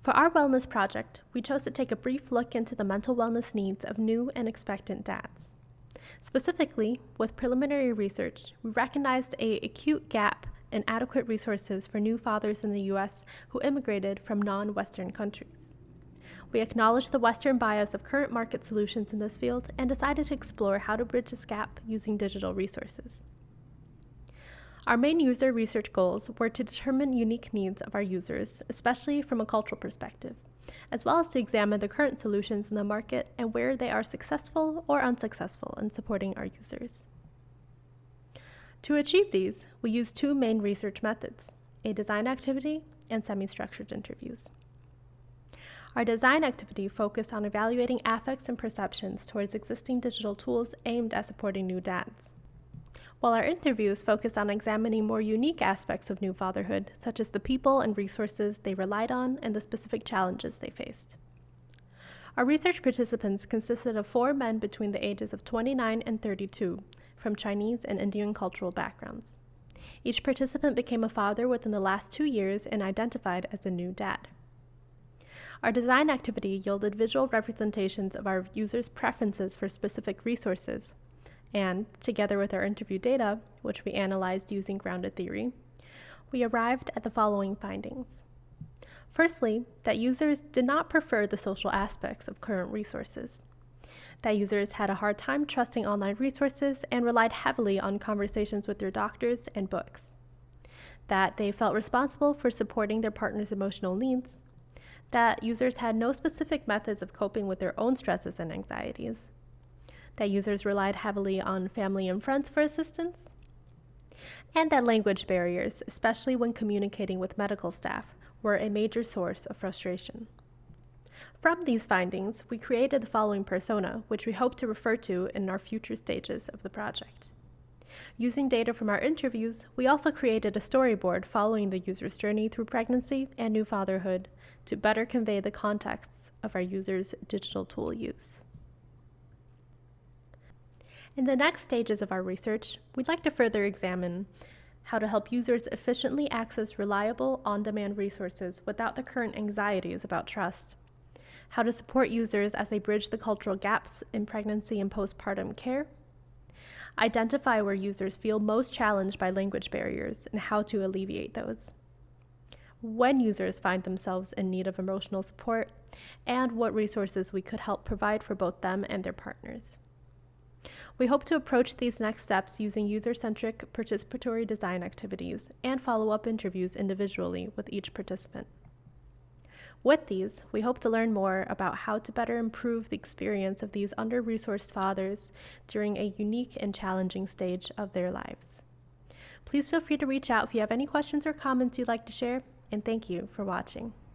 For our wellness project, we chose to take a brief look into the mental wellness needs of new and expectant dads. Specifically, with preliminary research, we recognized an acute gap in adequate resources for new fathers in the U.S. who immigrated from non-Western countries. We acknowledged the Western bias of current market solutions in this field and decided to explore how to bridge this gap using digital resources. Our main user research goals were to determine unique needs of our users, especially from a cultural perspective, as well as to examine the current solutions in the market and where they are successful or unsuccessful in supporting our users. To achieve these, we used two main research methods, a design activity and semi-structured interviews. Our design activity focused on evaluating affects and perceptions towards existing digital tools aimed at supporting new dads, while our interviews focused on examining more unique aspects of new fatherhood, such as the people and resources they relied on and the specific challenges they faced. Our research participants consisted of 4 men between the ages of 29 and 32, from Chinese and Indian cultural backgrounds. Each participant became a father within the last 2 years and identified as a new dad. Our design activity yielded visual representations of our users' preferences for specific resources, and, together with our interview data, which we analyzed using grounded theory, we arrived at the following findings. Firstly, that users did not prefer the social aspects of current resources. That users had a hard time trusting online resources and relied heavily on conversations with their doctors and books. That they felt responsible for supporting their partner's emotional needs. That users had no specific methods of coping with their own stresses and anxieties. That users relied heavily on family and friends for assistance. And that language barriers, especially when communicating with medical staff, were a major source of frustration. From these findings, we created the following persona, which we hope to refer to in our future stages of the project. Using data from our interviews, we also created a storyboard following the user's journey through pregnancy and new fatherhood to better convey the contexts of our users' digital tool use. In the next stages of our research, we'd like to further examine how to help users efficiently access reliable, on-demand resources without the current anxieties about trust, how to support users as they bridge the cultural gaps in pregnancy and postpartum care, identify where users feel most challenged by language barriers and how to alleviate those, when users find themselves in need of emotional support, and what resources we could help provide for both them and their partners. We hope to approach these next steps using user-centric participatory design activities and follow-up interviews individually with each participant. With these, we hope to learn more about how to better improve the experience of these under-resourced fathers during a unique and challenging stage of their lives. Please feel free to reach out if you have any questions or comments you'd like to share, and thank you for watching.